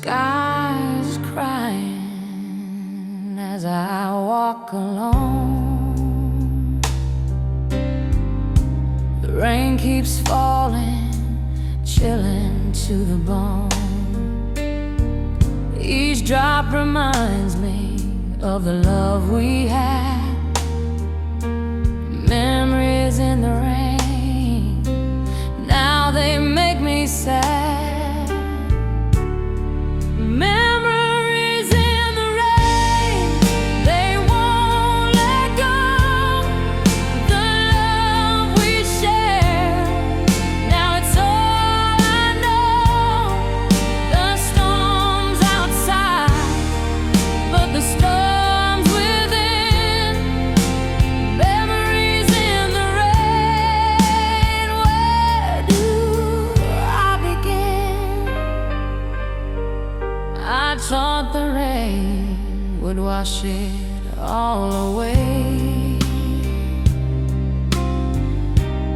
sky's crying as I walk alone. The rain keeps falling, chilling to the bone. Each drop reminds me of the love we had. Memories in the rain, now they make me sad. Memories in the rain, they won't let go. The love we shared, now it's all I know. The storms outside, but the storms within. Memories in the rain, where do I begin? I thought the rain would wash it all away,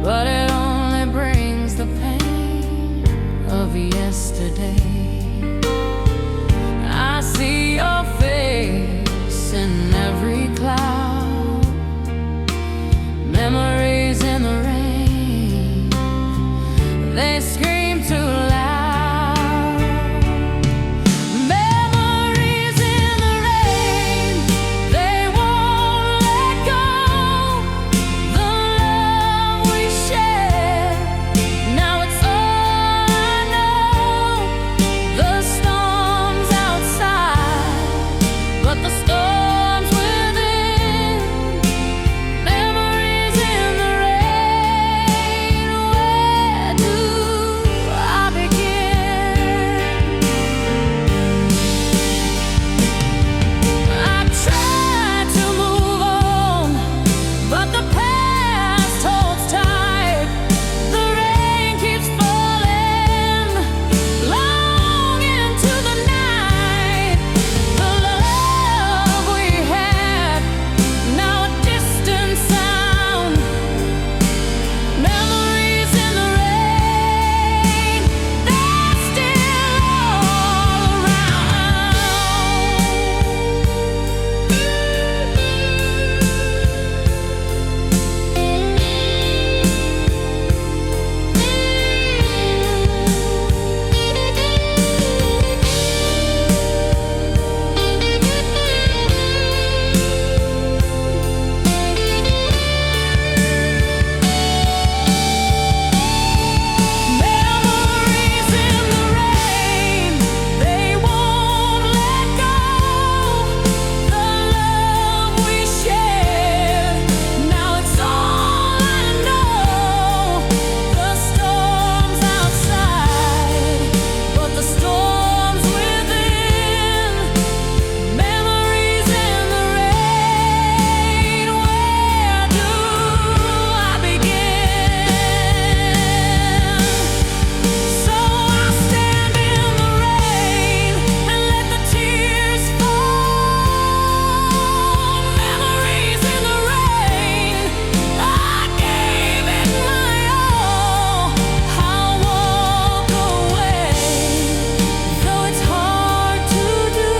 but it only brings the pain of yesterday. I see your face in every cloud. Memories in the rain, they scream too loud. Memories in the rain, they won't let go. The love we shared, now it's all I know. The storms outside, but the storms within. Memories in the rain, where do I begin? I tried to move on, but the past holds tight. The rain keeps falling long into the night. The love we had, now a distant sound. Memories in the rain, they're still all Memories in the rain, they won't let go. The love we shared, now it's all I know. The storms outside, but the storms within. Memories in the rain, where do I begin? So I stand in the rain and let the tears fall. Memories in the rain, I gave it my all. I'll walk away, though it's hard to do.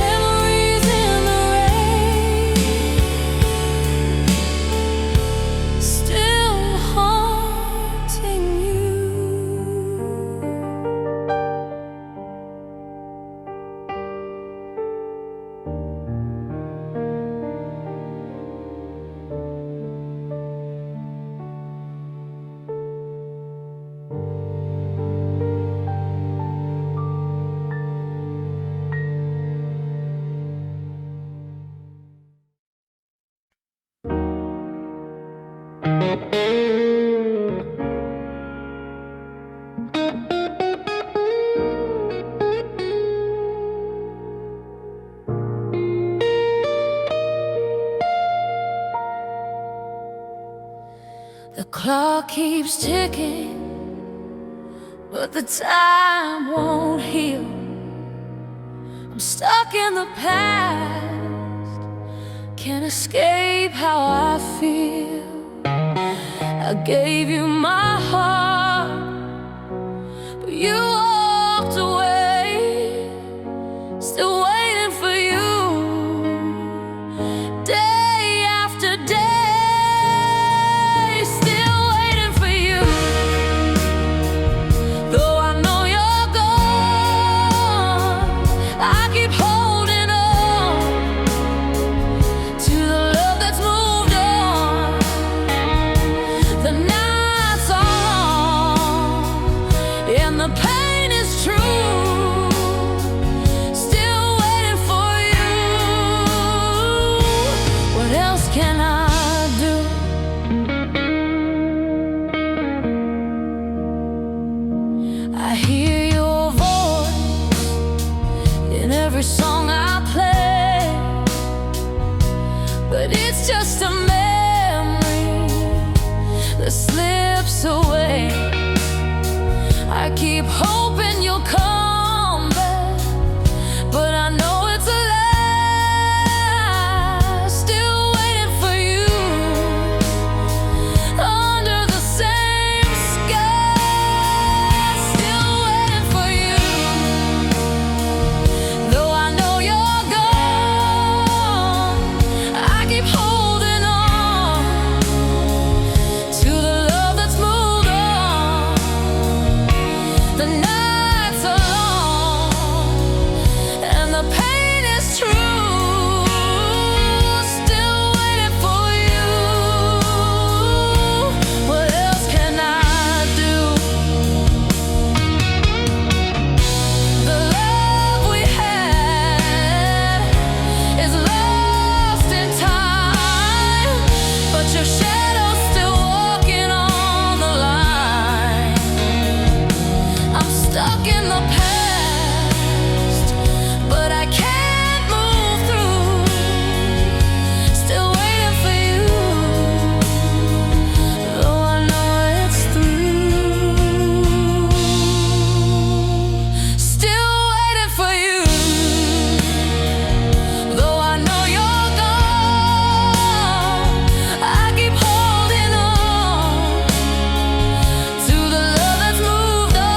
Memories in the rain, still haunting you. The clock keeps ticking, but the time won't heal. I'm stuck in the past, can't escape how I feel. I gave you my heart, but you walked away. every song I play, but it's just a memory that slips away. I keep hoping you'll come back, but I know it's a lie. Still waiting for you under the same sky. Still waiting for you, though I know you're gone. I keep holding on to the love that's moved on. The nights are long and the pain is true. Still waiting for you. What else can I do? The love we had is lost in time, but your shadow's still walking on the line. I'm stuck in the past, but I can't move through. Still waiting for you, though I know it's through. Still waiting for you, though I know you're gone. I keep holding on to the love that's moved on.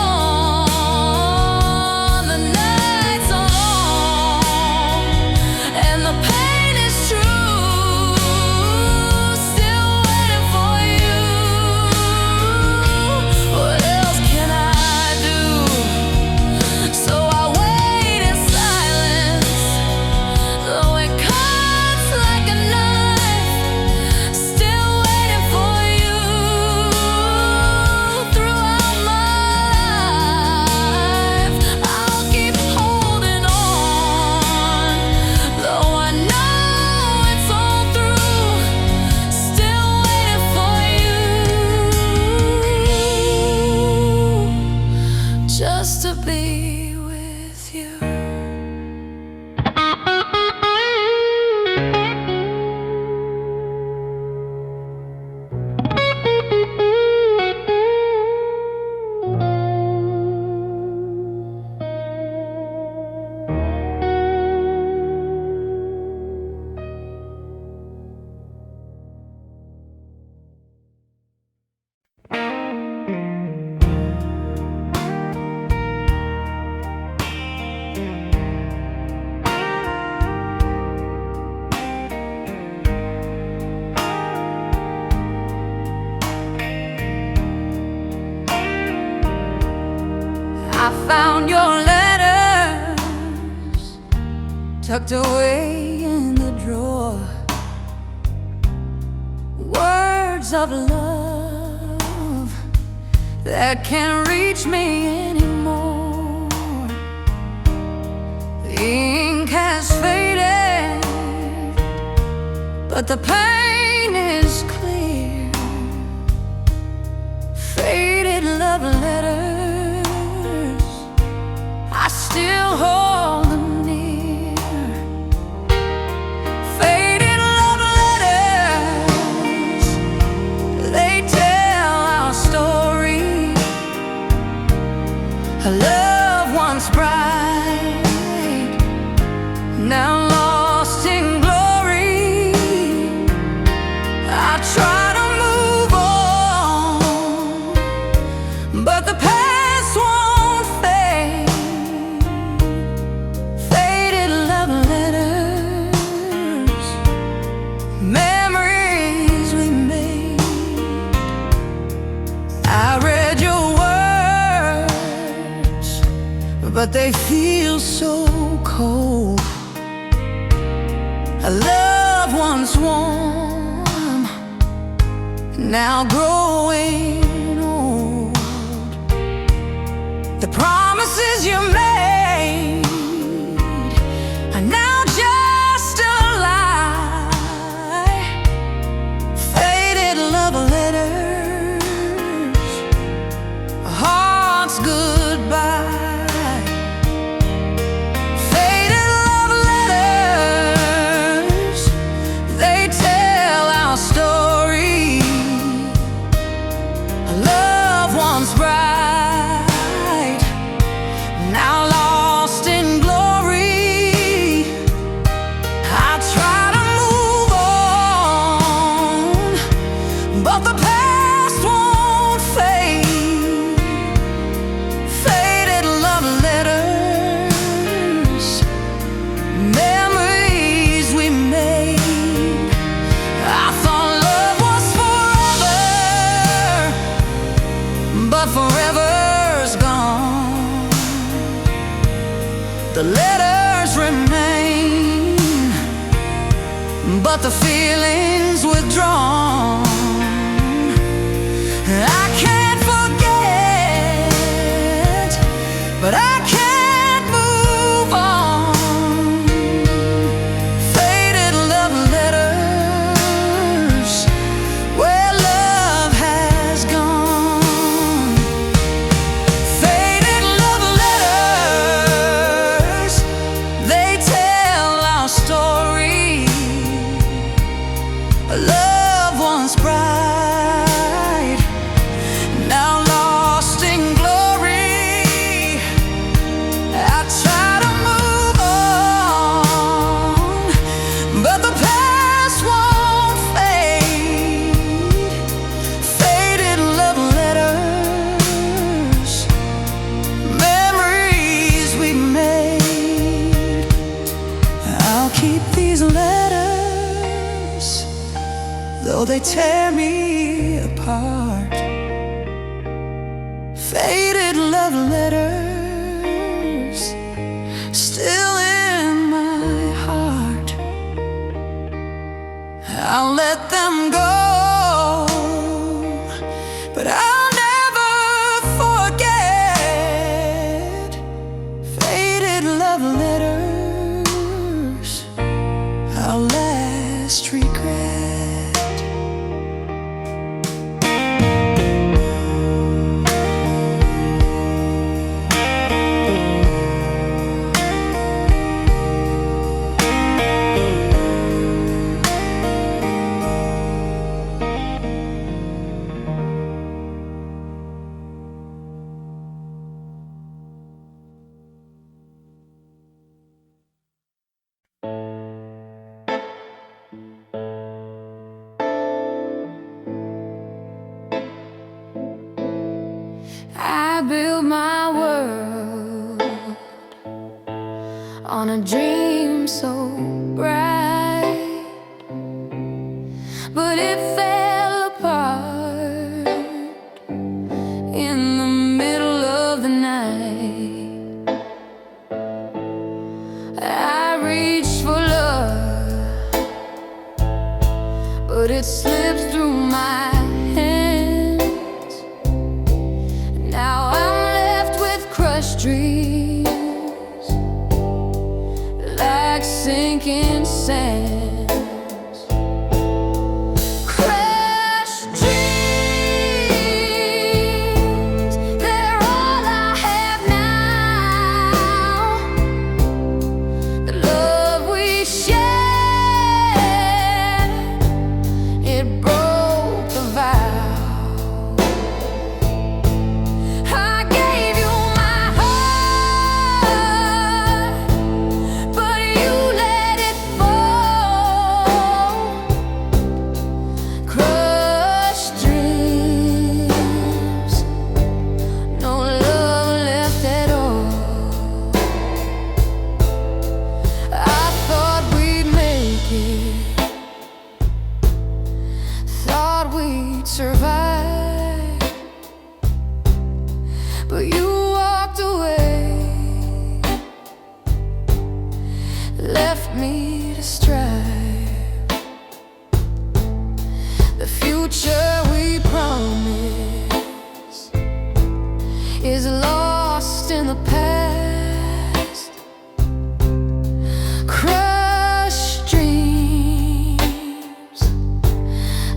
The nights are long and the pain is true. Still waiting for you. What else can I do? So I wait in silence, though it cuts like a knife. Still waiting for you throughout my life. I'll keep holding on, though I know it's all through. Still waiting for you, just to be with you. I found your letters tucked away in the drawer. Words of love that can't reach me anymore. The ink has faded, but the pain is clear. Faded love letters, I still hold them near. Faded love letters, they tell our story. A love once bright, now lost in glory. I try to move on, but the past won't fade. Faded love letters, memories we made. I read your words, but they feel so cold. A love once warm, now growing old. The promises you made are now just a lie. Faded love letters, hearts goodbye. Faded remain, but the feelings withdrawn. I can't forget, but I can't move on. Faded love letters where love has gone. Faded love letters, they tell our story. A love once bright, now lost in glory. I try to move on, but the past won't fade. Faded love letters, memories we made. I'll keep these letters, though they tear me apart. Faded love letters, still in my heart. I'll let them go, but I'll never forget. Faded love letters, our last regret. I built my world on a dream so bright, but it fell apart in the middle of the night. I reached for love, but it slipped through my hands. Now I'm left with crushed dreams, like sinking sands. Crushed dreams, they're all I have now. The love we shared, it broke the vow. I gave you my heart, but you let it fall. Crushed dreams, no love left at all. I thought we'd make it, thought we'd survive, but you walked away, left me to strive. The future we promised is lost in the past. Crushed dreams,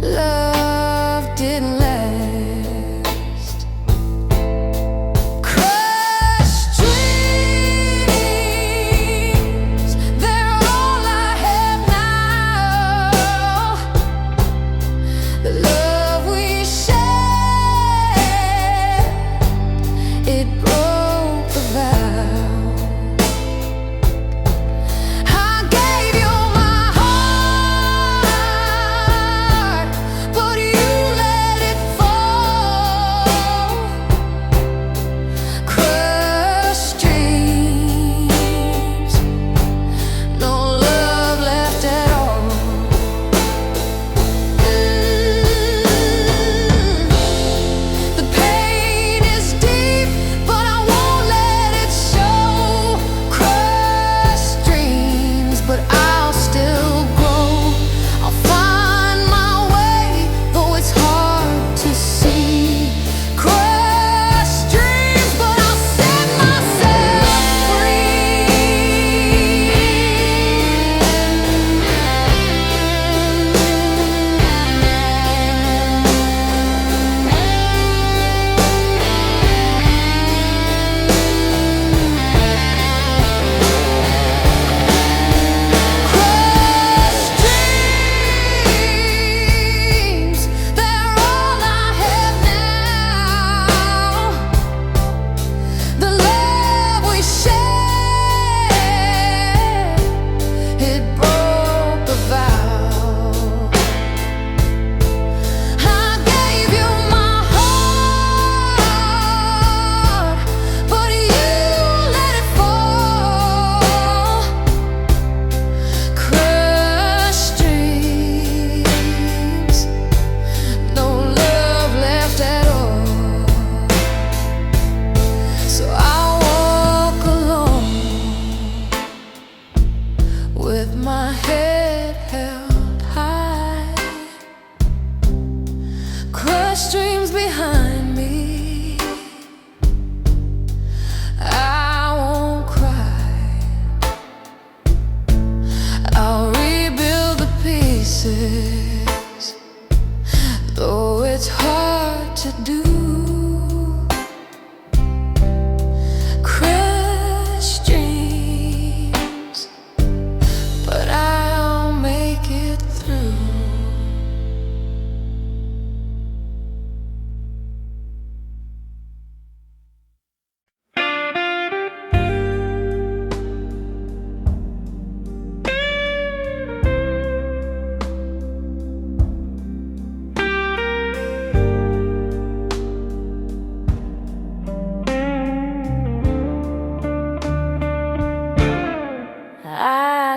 love didn't last. Crushed dreams, they're all I have now. The love we shared, it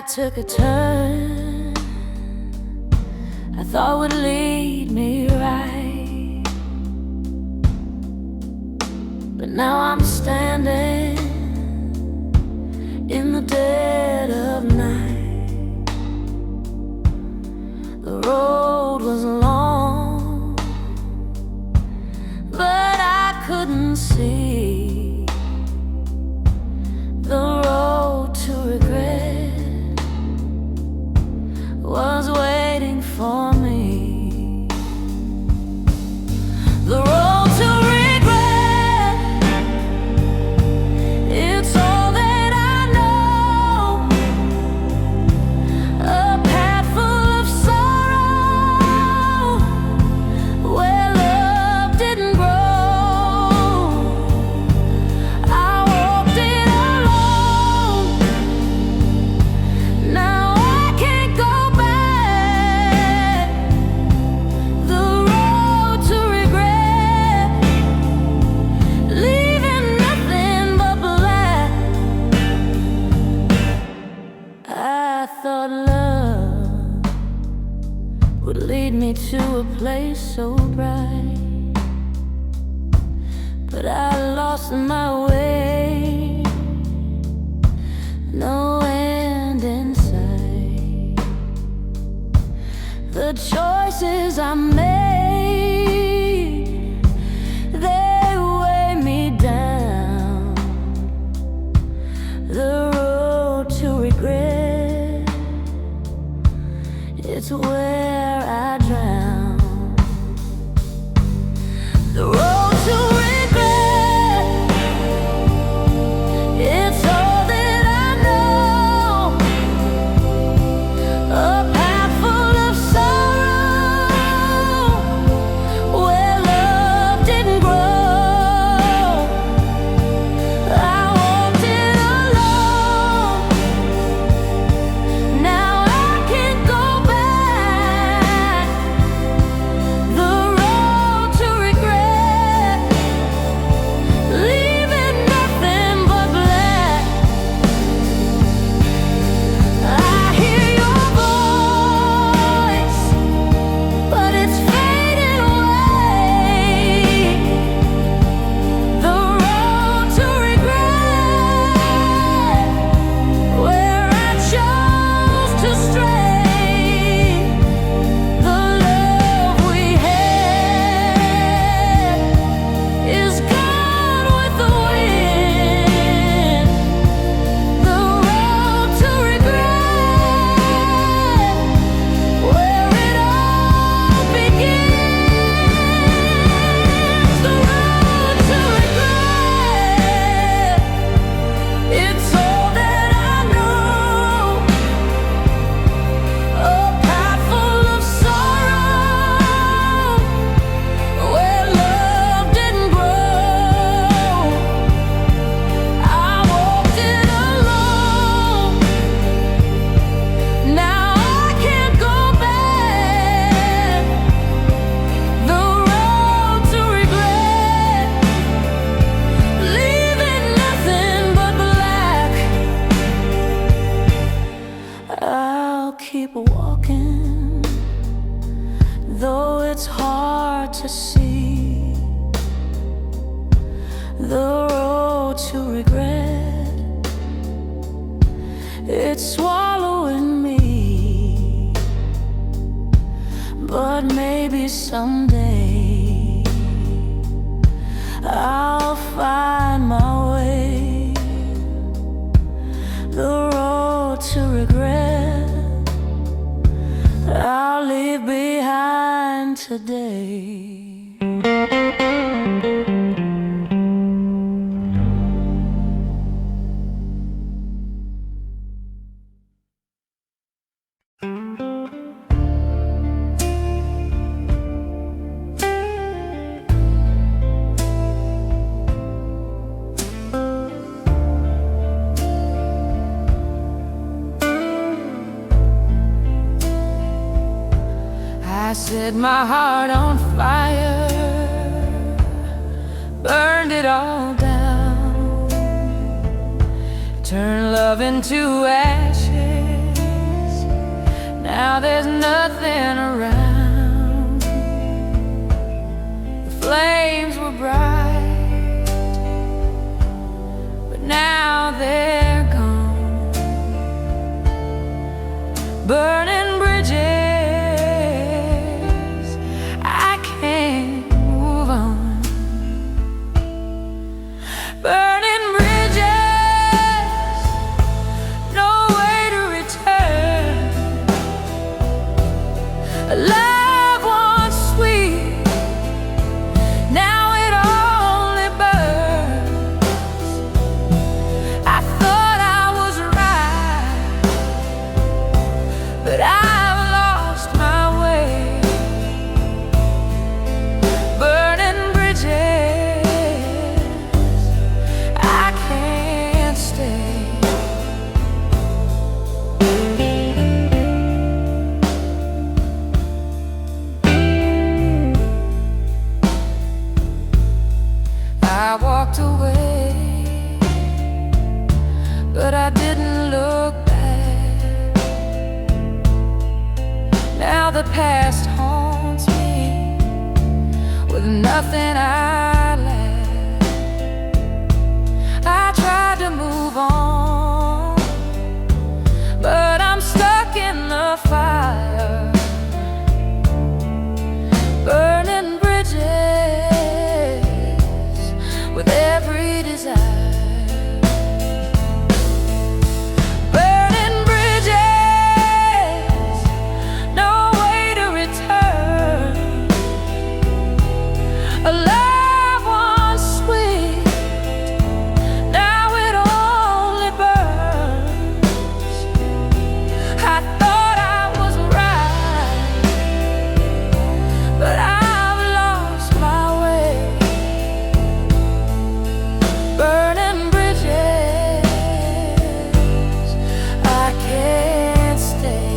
took a turn I thought would lead me right, but now I'm standing in the dead of night. The road was long, but I couldn't see the road to regret was waiting for me. The road to regret, it's all that I know. A path full of sorrow, where love didn't grow. I walked it alone. Now I can't go back. The road to regret, leaving nothing but black. I thought love would lead me to a place so bright, but I lost my way, no end in sight. The choices I made, they weigh me down. The road to regret, it's where I drown. The road to regret, it's all that I know. A path full of sorrow, where love didn't grow. I walked it alone. Now I can't go back. The road to regret, leaving nothing but black. I hear your voice, but it's fading away. The road to regret, where I chose to stray. The love we had is gone with the wind. The road to regret, where it all begins. The road to regret, it's all that I know. A path full of sorrow, where love didn't grow. I walked it alone. Now I can't go back. The road to regret, leaving nothing but black. I'll keep walking, though it's hard to see. The road to regret, it's swallowing me. But maybe someday I'll find my way. The road to regret, I'll leave behind today. I set my heart on fire, burned it all down, turn love into ashes, Now there's nothing around. The flames were bright, but now they're gone. Burning bridges, I can't move on. Burning bridges, no way to return. A love once sweet, now it only burns. I thought I was right, but I've lost my way. Burning bridges, I can't stay. I walked away, but I didn't look back. Now the past haunts me with nothing I lack. I tried to move on, but I'm stuck in the fire. Burning bridges with every desire. Burning bridges, no way to return. A love once sweet, now it only burns. I thought I was right, but I've lost my way. Burning bridges, I can't stay.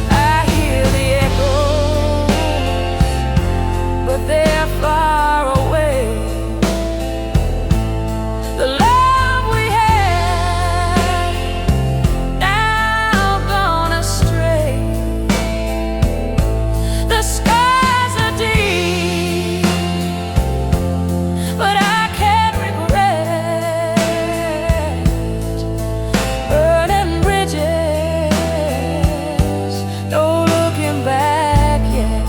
I hear the echoes, but they're far away. The love we had, now gone astray. The skies are deep, but I can't regret. Burning bridges, no looking back yet.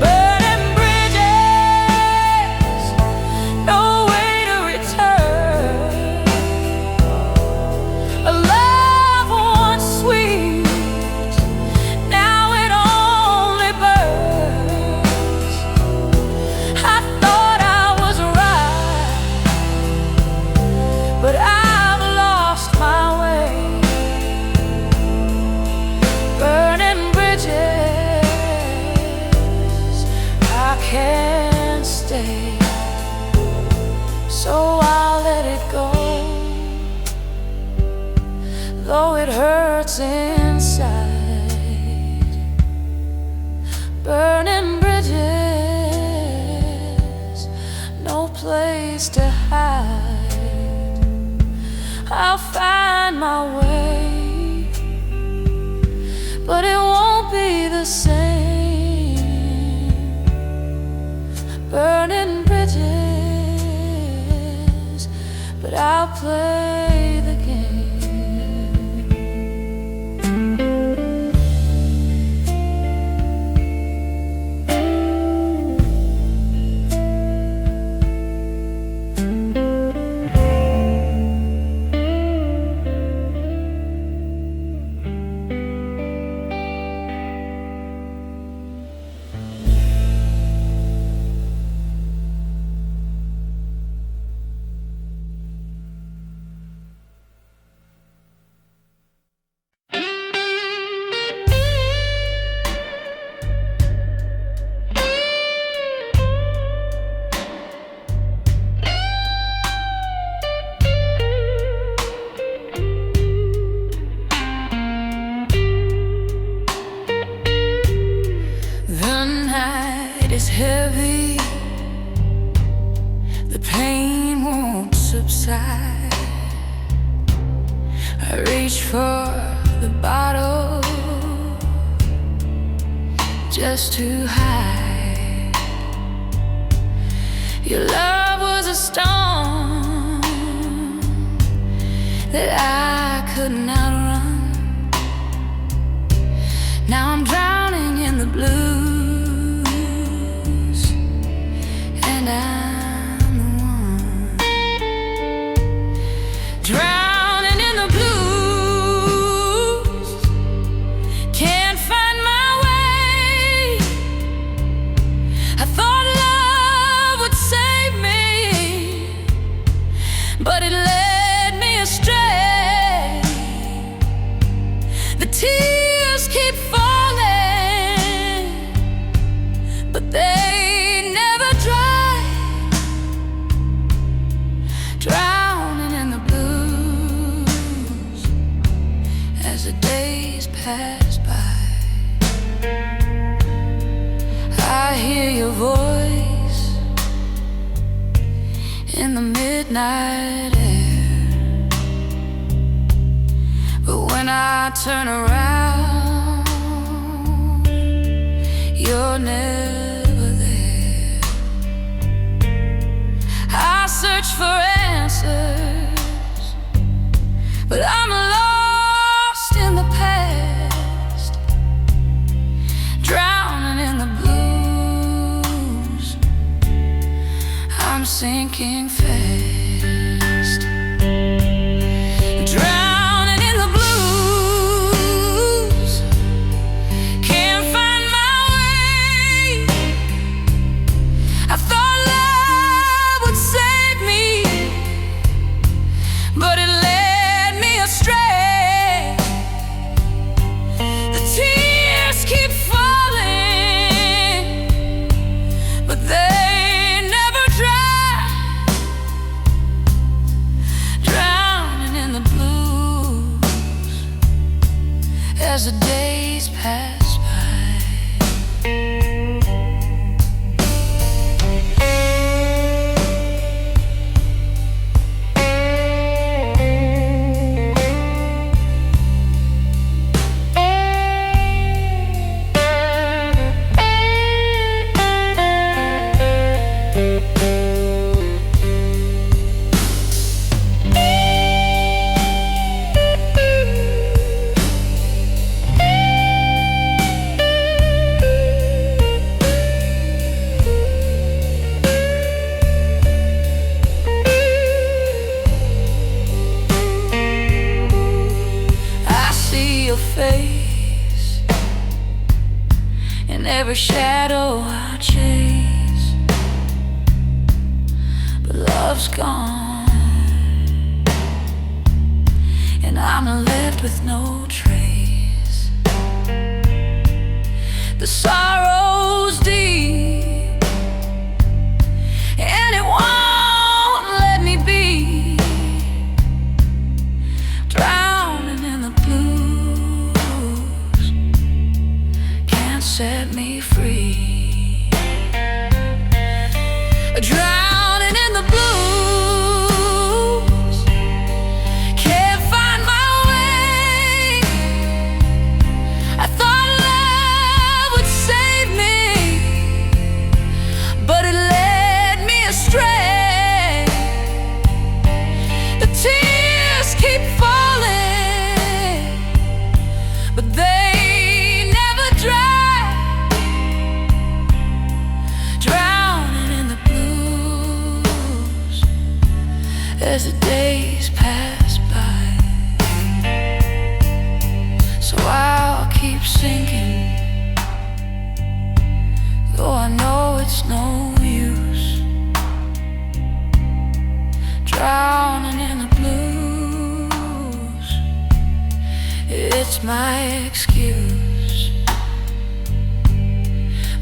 Burning bridges, no way to return. A love once sweet, now it only burns. I thought I was right, but I've lost my way. Burning bridges, I can't stay. So I'll let it go, though it hurts inside. Burning bridges, no place to hide. I'll find my way, but it won't be the same. Burning bridges, but I'll play the game. reach for the bottle just to hide. Your love was a storm that I couldn't outrun. Now I'm drowning in the blues, and I'm the one drowning in the blues. Can't find my way. I thought love would save me, but it led me astray. The tears keep falling, but they never dry. Drowning in the blues as the days pass by. I hear your voice in the midnight air, but when I turn around, you're never there. I search for answers, but I'm lost in the past, drowning in the blues. I'm sinking fast, drowning in the blues. Can't find my way. I thought love would save me, but it led me astray. The tears keep falling, but they never dry. Drowning in the blues as the days pass by. Your face in every shadow I chase, but love's gone, and I'm left with no trace. The sorrow's deep, and it won't let me be. Drowning in the blues, set me free. Drowning in the blues, can't find my way. I thought love would save me, but it led me astray. The tears keep falling, but they never dry. As the days pass by, so I'll keep sinking, though I know it's no use. Drowning in the blues, it's my excuse.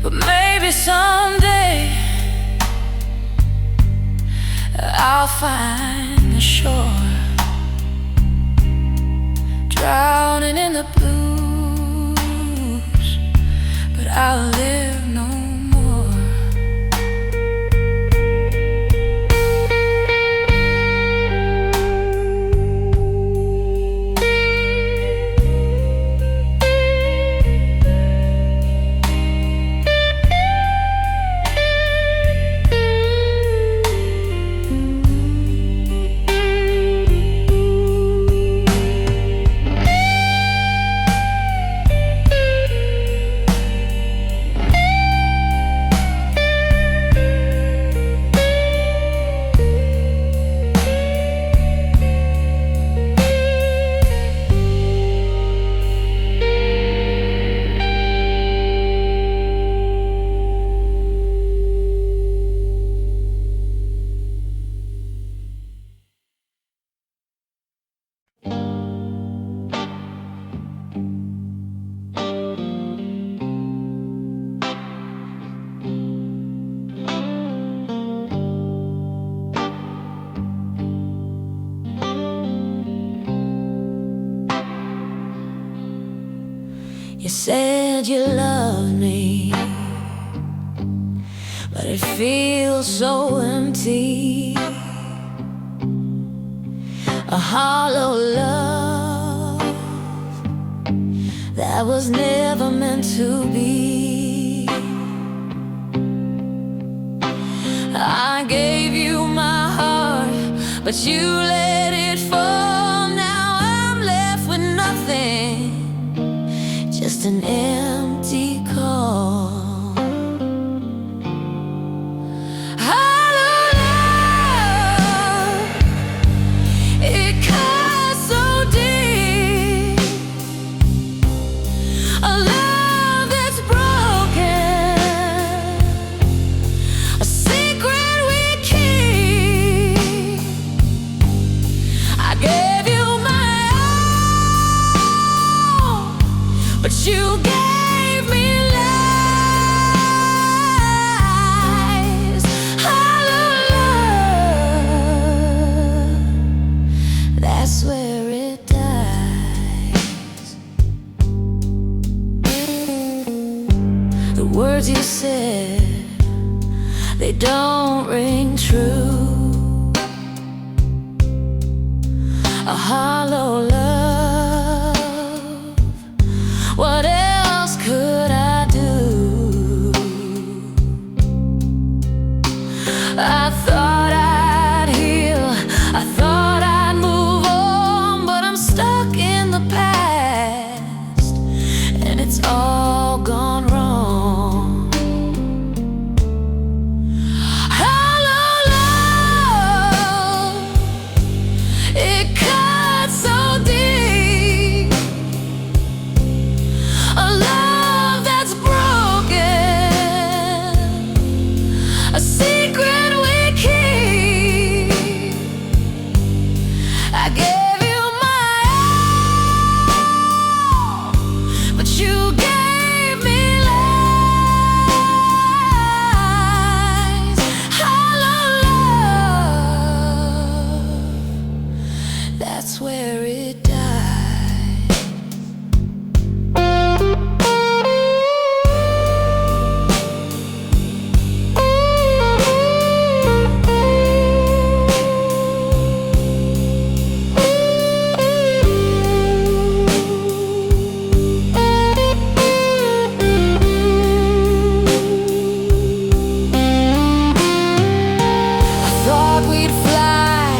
But maybe someday I'll find the shore, drowning in the blues, but I'll live no more. said you loved me, but it feels so empty. A hollow love that was never meant to be. I gave you my heart, but you let it fall. Now I'm left with nothing, just an empty call. Hollow love, it cuts so deep. A love that's broken, a secret we keep. I gave you my all, but you gave me lies. Hollow love, that's where it dies. The words you said, they don't ring true. A hollow love, what else could I do? I thought I'd heal, I thought I'd move on, but I'm stuck in the past, and it's all gone wrong. Hollow love, it cuts so deep. A love that's broken, a secret we keep. I gave you my all, but you gave me lies. Hollow love, that's where it dies. I thought we'd fly,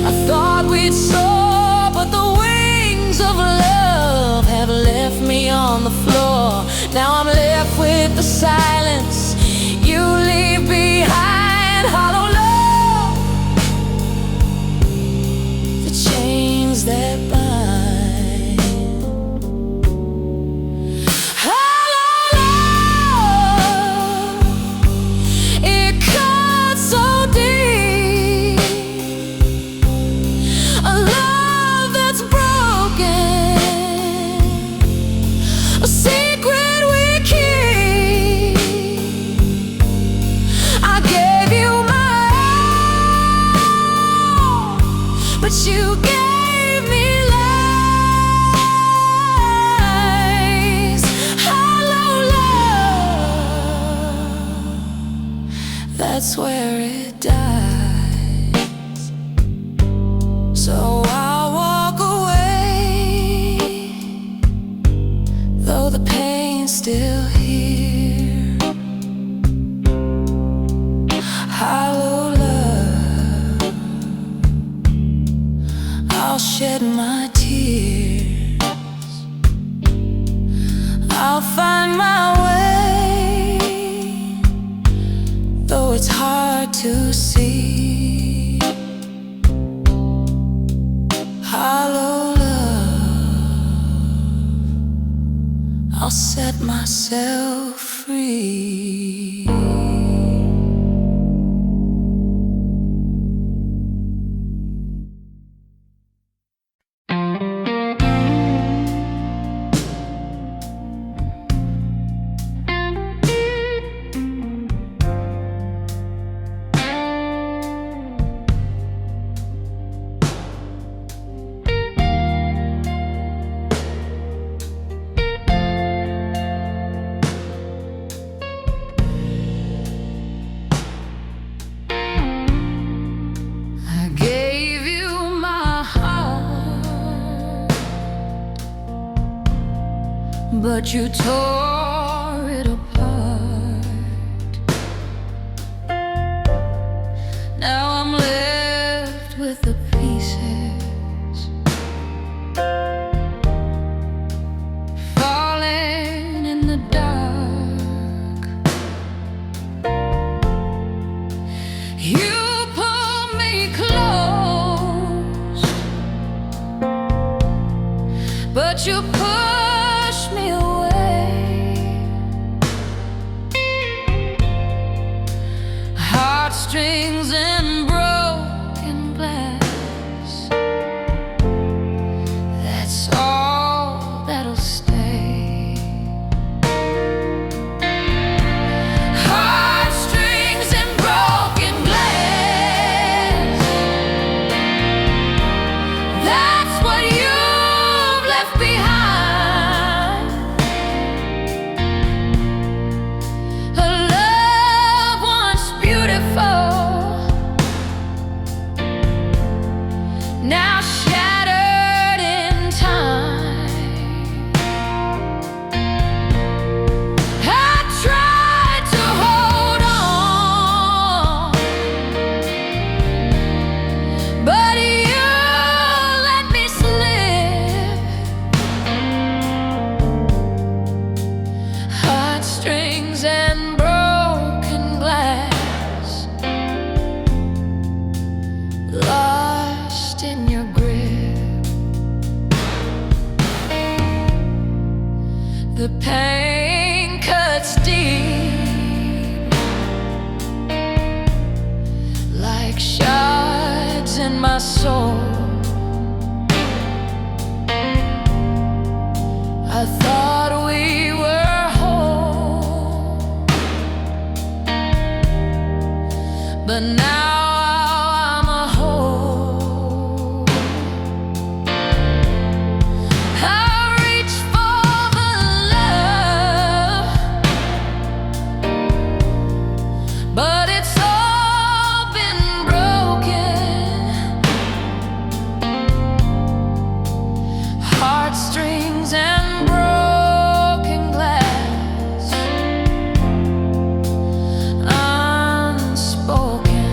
I thought we'd soar, but the wings of love have left me on the floor. Now I'm left with the silence you leave behind. Hollow love, the chains that bind. Hollow love, it cuts so deep. A love that's broken, a secret we keep. I gave you my all, but you gave me lies. Hollow love, that's where it dies. So I'll walk away, though the pain's still here. Hollow love, I'll shed my tears, I'll find my way, though it's hard to see. Hollow love, I'll set myself free. but you tore it apart. Now I'm left with the pieces falling in the dark. You pull me close, but you push me away. Heartstrings and broken glass, that's all that'll stay. Heartstrings and broken glass, that's what you've left behind. A love once beautiful, now shattered in time. I tried to hold on, but you let me slip. Heartstrings and broken glass, lost in your grip. The pain cuts deep, like shards in my soul. I thought we were whole, but now I'm a hole. I reach for the love, but it's all been broken. Heartstrings and broken glass, unspoken.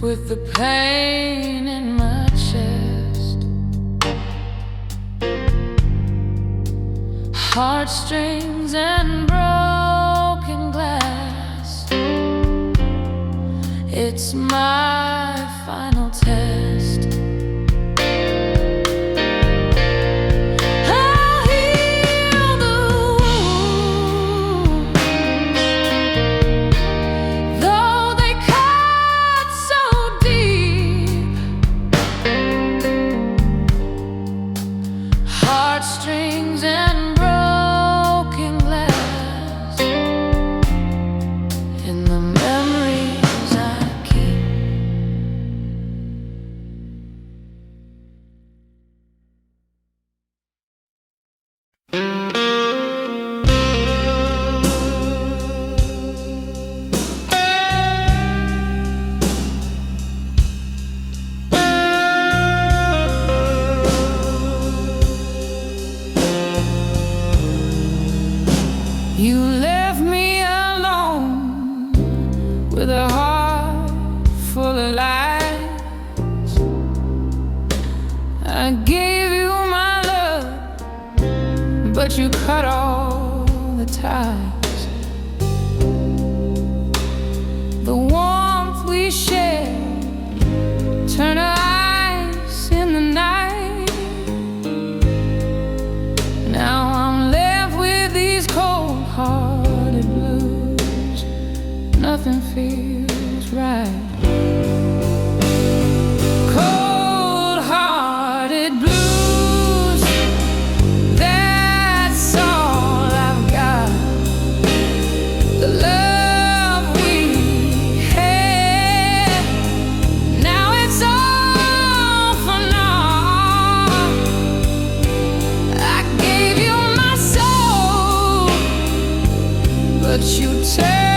with the pain in my chest, heartstrings and broken glass. It's my final test. I'll heal the wounds, though they cut so deep. Heartstrings and broken glass in the memories I keep. You left me alone with a heart full of lies. I gave you my love, but you cut all the ties. The warmth we shared turned to ice in the night. Now I'm left with these cold-hearted blues. Nothing feels right. Cold-hearted blues, that's all I've got. The love we had, now it's all for naught. I gave you my soul, but you turned